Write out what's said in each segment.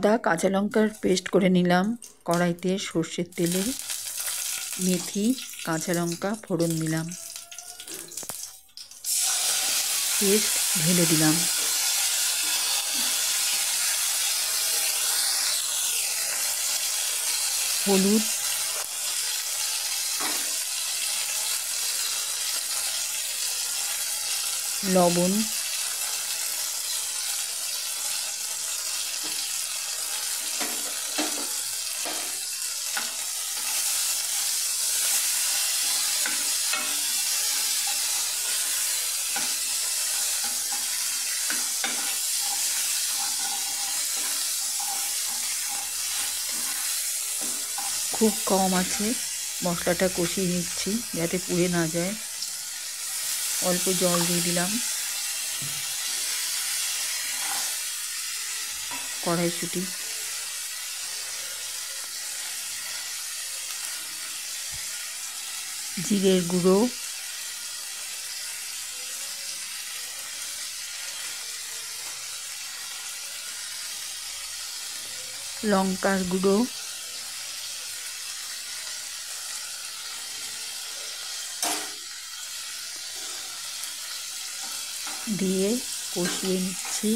আদা কাঁচা লঙ্কার পেস্ট করে নিলাম। কড়াইতে সর্ষের তেলে মেথি কাঁচা লঙ্কা ফোড়ন দিলাম, পেস্ট ঢেলে দিলাম। হলুদ, লবণ, খুব কম আছে মশলাটা কষিয়ে নিচ্ছি যাতে পুড়ে না যায়। অল্প জল দিয়ে দিলাম। কড়াইশুঁটি, জিরের গুঁড়ো, লঙ্কার গুঁড়ো, দিয়ে কষিয়ে নিচ্ছি।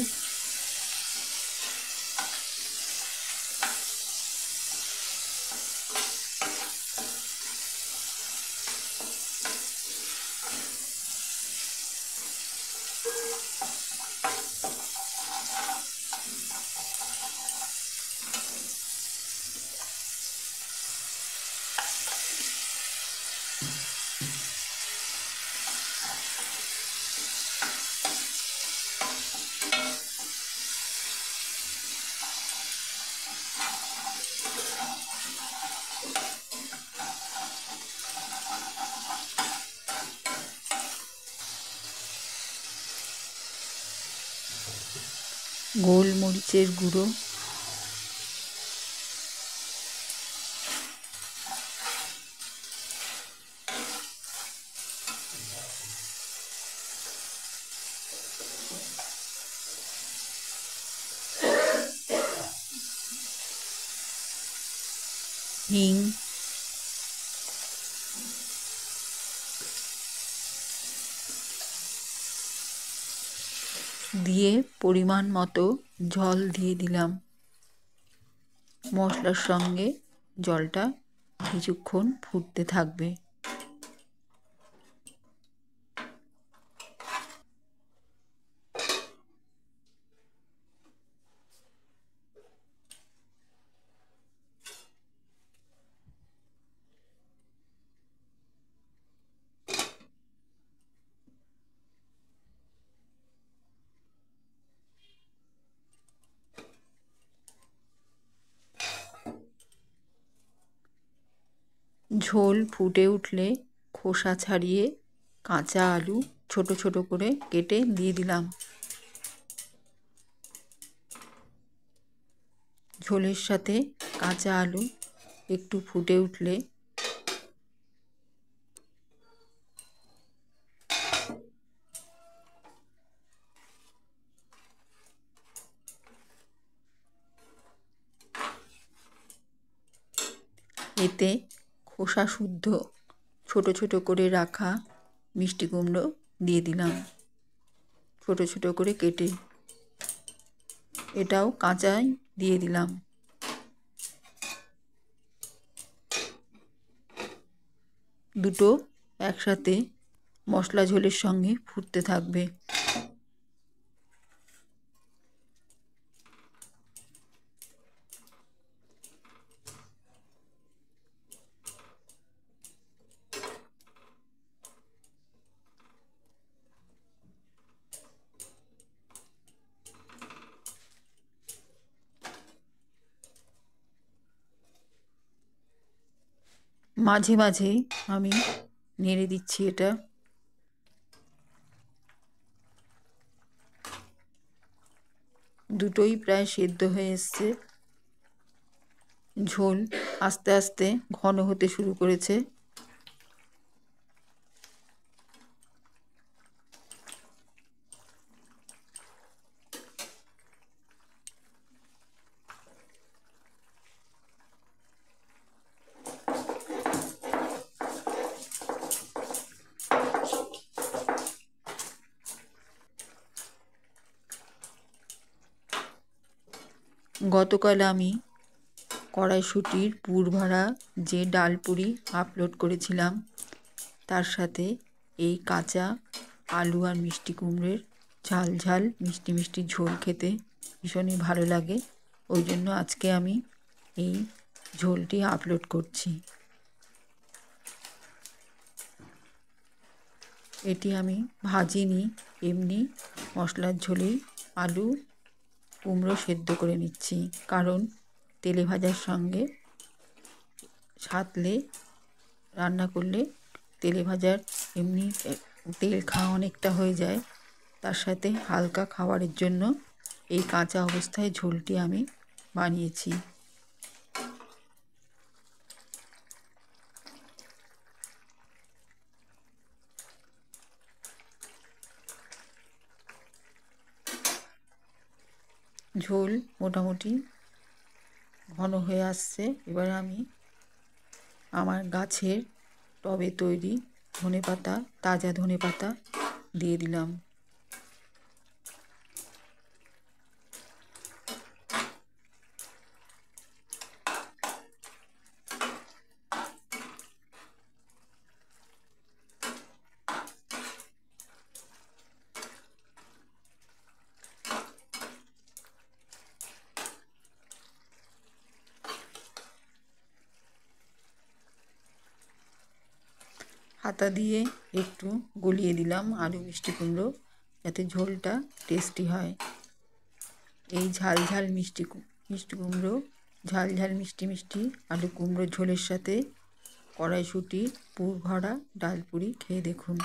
গোলমরিচের গুঁড়ো, হিং, দিয়ে পরিমাণ মতো জল দিয়ে দিলাম। মশলার সঙ্গে জলটা কিছুক্ষণ ফুটতে থাকবে। ঝোল ফুটে উঠলে খোসা ছাড়িয়ে কাঁচা আলু ছোট ছোট করে কেটে দিয়ে দিলাম। ঝোলের সাথে কাঁচা আলু একটু ফুটে উঠলে এতে খোসা শুদ্ধ ছোট ছোট করে রাখা মিষ্টি কুমড়ো দিয়ে দিলাম, ছোট ছোট করে কেটে। এটাও কাঁচাই দিয়ে দিলাম। দুটো একসাথে মশলা ঝোলের সঙ্গে ফুটতে থাকবে। মাঝে মাঝে আমি নেড়ে দিচ্ছি এটা। দুটোই প্রায় সেদ্ধ হয়ে এসছে। ঝোল আস্তে আস্তে ঘন হতে শুরু করেছে। গতকাল আমি কড়াইশুঁটির পুর ভরা যে ডালপুরি আপলোড করেছিলাম, তার সাথে এই কাঁচা আলু আর মিষ্টি কুমড়োর ঝাল ঝাল মিষ্টি মিষ্টি ঝোল খেতে ভীষণই ভালো লাগে। ওই জন্য আজকে আমি এই ঝোলটি আপলোড করছি। এটি আমি ভাজিনি, এমনি মশলার ঝোলেই আলু কুমড়ো সেদ্ধ করে নিচ্ছি, কারণ তেলে ভাজার সঙ্গে সাঁতলে রান্না করলে তেলে ভাজার এমনি তেল খাওয়া অনেকটা হয়ে যায়। তার সাথে হালকা খাবারের জন্য এই কাঁচা অবস্থায় ঝোলটি আমি বানিয়েছি। ঝোল মোটামুটি ঘন হয়ে আসছে। এবার আমি আমার গাছের টবে তৈরি ধনেপাতা, তাজা ধনেপাতা দিয়ে দিলাম। হাতা দিয়ে একটু গলিয়ে দিলাম আলু মিষ্টি কুমড়ো, যাতে ঝোলটা টেস্টি হয়। এই ঝাল ঝাল মিষ্টি কুমড়ো, ঝাল ঝাল মিষ্টি মিষ্টি আলু কুমড়োর ঝোলের সাথে কড়াইশুঁটি পুর ভরা ডালপুরি খেয়ে দেখুন।